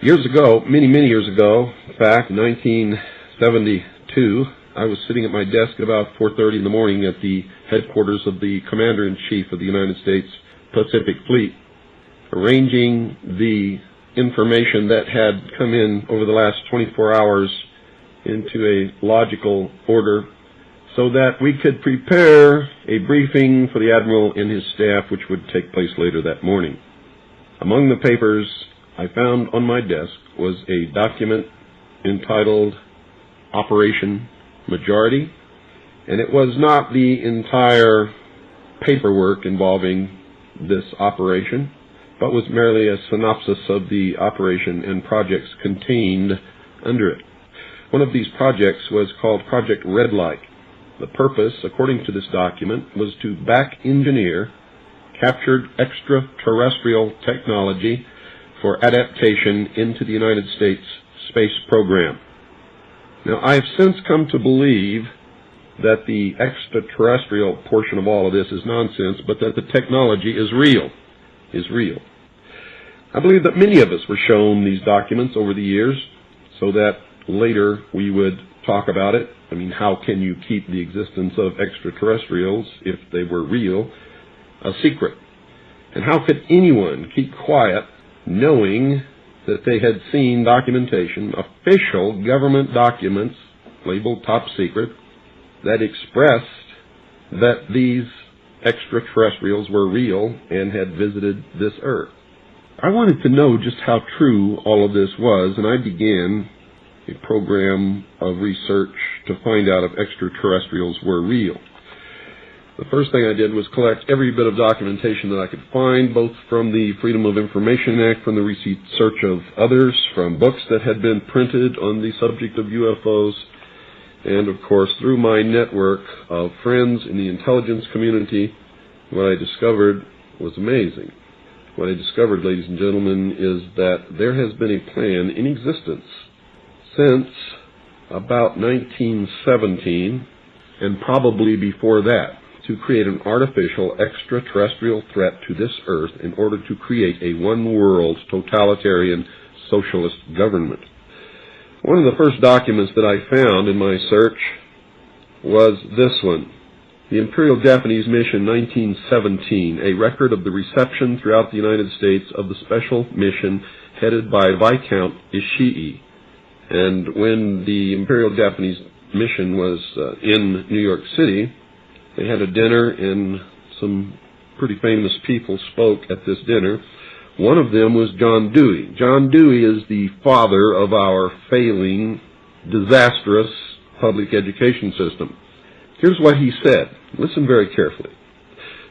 Years ago, many years ago, in fact, 1972, I was sitting at my desk at about 4:30 in the morning at the headquarters of the Commander-in-Chief of the United States Pacific Fleet, arranging the information that had come in over the last 24 hours into a logical order so that we could prepare a briefing for the Admiral and his staff, which would take place later that morning. Among the papers I found on my desk was a document entitled Operation Majority, and it was not the entire paperwork involving this operation, but was merely a synopsis of the operation and projects contained under it. One of these projects was called Project Red Light. The purpose, according to this document, was to back-engineer captured extraterrestrial technology for adaptation into the United States space program. Now, I have since come to believe that the extraterrestrial portion of all of this is nonsense, but that the technology is real. I believe that many of us were shown these documents over the years so that later we would talk about it. I mean, how can you keep the existence of extraterrestrials, if they were real, a secret? And how could anyone keep quiet knowing that they had seen documentation, official government documents labeled top secret, that expressed that these extraterrestrials were real and had visited this earth? I wanted to know just how true all of this was, and I began a program of research to find out if extraterrestrials were real. The first thing I did was collect every bit of documentation that I could find, both from the Freedom of Information Act, from the research of others, from books that had been printed on the subject of UFOs, and of course through my network of friends in the intelligence community. What I discovered was amazing. What I discovered, ladies and gentlemen, is that there has been a plan in existence since about 1917, and probably before that, to create an artificial extraterrestrial threat to this earth in order to create a one-world totalitarian socialist government. One of the first documents that I found in my search was this one, the Imperial Japanese Mission 1917, a record of the reception throughout the United States of the special mission headed by Viscount Ishii. And when the Imperial Japanese Mission was in New York City, they had a dinner, and some pretty famous people spoke at this dinner. One of them was John Dewey. John Dewey is the father of our failing, disastrous public education system. Here's what he said. Listen very carefully.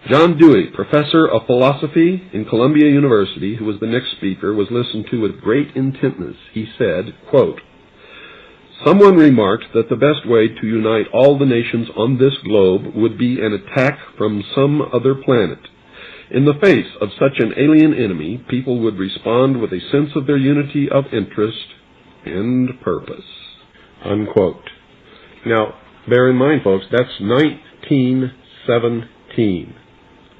John Dewey, professor of philosophy in Columbia University, who was the next speaker, was listened to with great intentness. He said, quote, "Someone remarked that the best way to unite all the nations on this globe would be an attack from some other planet. In the face of such an alien enemy, people would respond with a sense of their unity of interest and purpose." Unquote. Now, bear in mind, folks, that's 1917.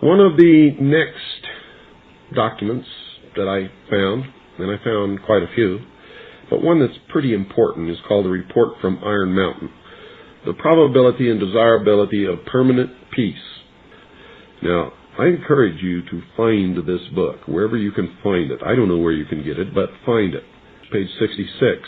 One of the next documents that I found, and I found quite a few, but one that's pretty important, is called the Report from Iron Mountain, The Probability and Desirability of Permanent Peace. Now, I encourage you to find this book, wherever you can find it. I don't know where you can get it, but find it. Page 66.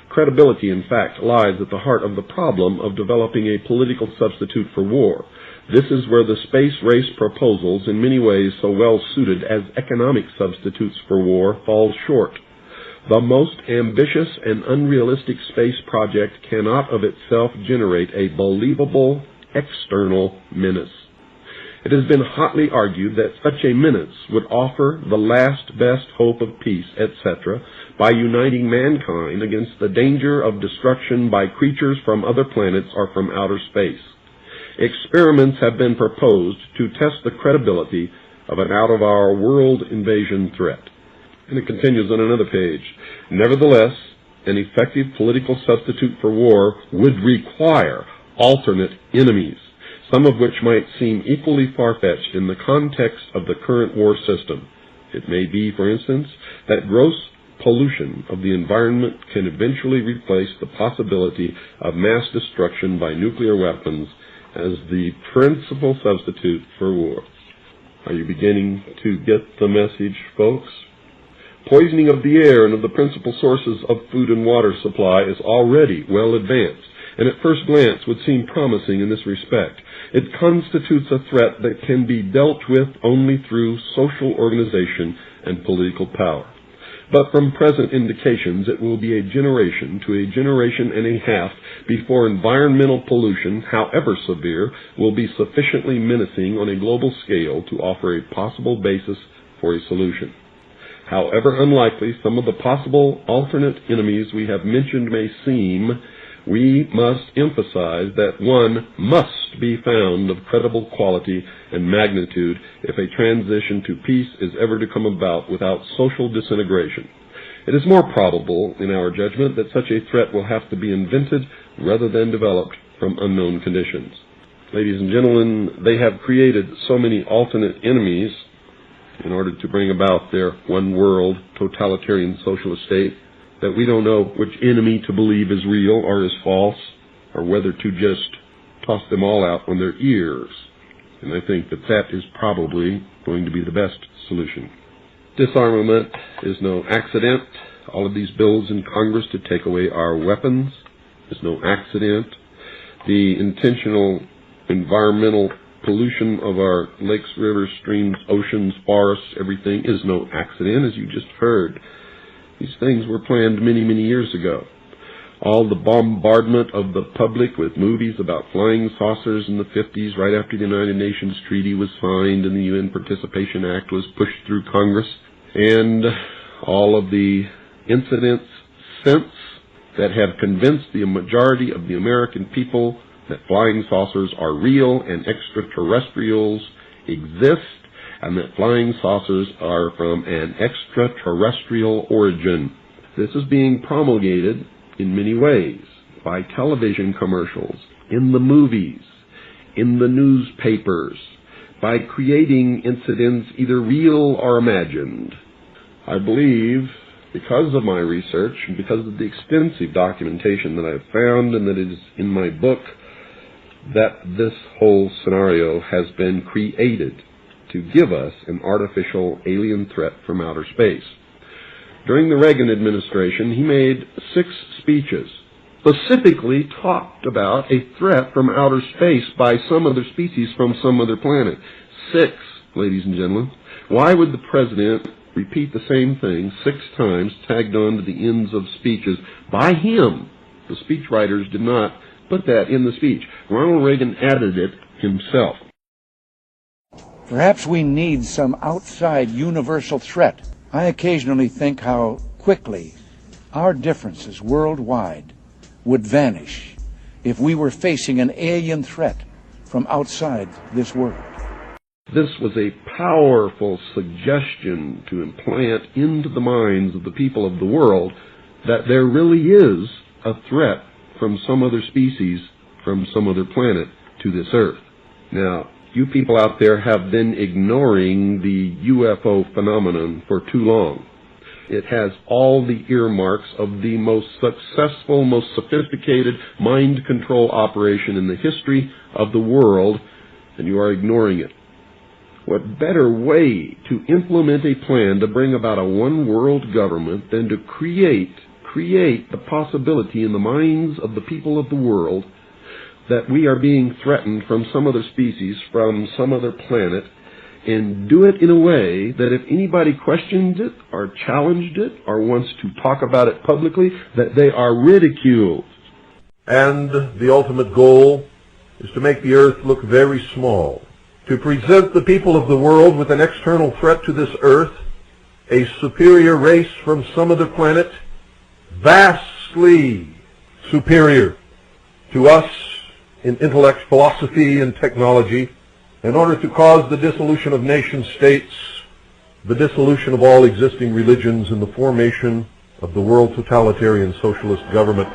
Credibility, in fact, lies at the heart of the problem of developing a political substitute for war. This is where the space race proposals, in many ways so well suited as economic substitutes for war, fall short. The most ambitious and unrealistic space project cannot of itself generate a believable external menace. It has been hotly argued that such a menace would offer the last best hope of peace, etc., by uniting mankind against the danger of destruction by creatures from other planets or from outer space. Experiments have been proposed to test the credibility of an out-of-our-world invasion threat. And it continues on another page. Nevertheless, an effective political substitute for war would require alternate enemies, some of which might seem equally far-fetched in the context of the current war system. It may be, for instance, that gross pollution of the environment can eventually replace the possibility of mass destruction by nuclear weapons as the principal substitute for war. Are you beginning to get the message, folks? Poisoning of the air and of the principal sources of food and water supply is already well advanced, and at first glance would seem promising in this respect. It constitutes a threat that can be dealt with only through social organization and political power. But from present indications, it will be a generation to a generation and a half before environmental pollution, however severe, will be sufficiently menacing on a global scale to offer a possible basis for a solution. However unlikely some of the possible alternate enemies we have mentioned may seem, we must emphasize that one must be found of credible quality and magnitude if a transition to peace is ever to come about without social disintegration. It is more probable, in our judgment, that such a threat will have to be invented rather than developed from unknown conditions. Ladies and gentlemen, they have created so many alternate enemies in order to bring about their one-world totalitarian socialist state that we don't know which enemy to believe is real or is false, or whether to just toss them all out on their ears. And I think that that is probably going to be the best solution. Disarmament is no accident. All of these bills in Congress to take away our weapons is no accident. The intentional environmental pollution of our lakes, rivers, streams, oceans, forests, everything is no accident, as you just heard. These things were planned many, many years ago. All the bombardment of the public with movies about flying saucers in the 50s, right after the United Nations Treaty was signed and the UN Participation Act was pushed through Congress, and all of the incidents since that have convinced the majority of the American people that flying saucers are real and extraterrestrials exist, and that flying saucers are from an extraterrestrial origin. This is being promulgated in many ways, by television commercials, in the movies, in the newspapers, by creating incidents either real or imagined. I believe, because of my research and because of the extensive documentation that I've found and that is in my book, that this whole scenario has been created to give us an artificial alien threat from outer space. During the Reagan administration, he made 6 speeches, specifically talked about a threat from outer space by some other species from some other planet. 6, ladies and gentlemen. Why would the president repeat the same thing 6 times, tagged on to the ends of speeches by him? The speechwriters did not put that in the speech. Ronald Reagan added it himself. Perhaps we need some outside universal threat. I occasionally think how quickly our differences worldwide would vanish if we were facing an alien threat from outside this world. This was a powerful suggestion to implant into the minds of the people of the world that there really is a threat from some other species, from some other planet to this earth. Now, you people out there have been ignoring the UFO phenomenon for too long. It has all the earmarks of the most successful, most sophisticated mind control operation in the history of the world, and you are ignoring it. What better way to implement a plan to bring about a one-world government than to create the possibility in the minds of the people of the world that we are being threatened from some other species, from some other planet, and do it in a way that if anybody questions it or challenged it or wants to talk about it publicly, that they are ridiculed. And the ultimate goal is to make the earth look very small, to present the people of the world with an external threat to this earth, a superior race from some other planet, vastly superior to us in intellect, philosophy, and technology, in order to cause the dissolution of nation-states, the dissolution of all existing religions, and the formation of the world totalitarian socialist government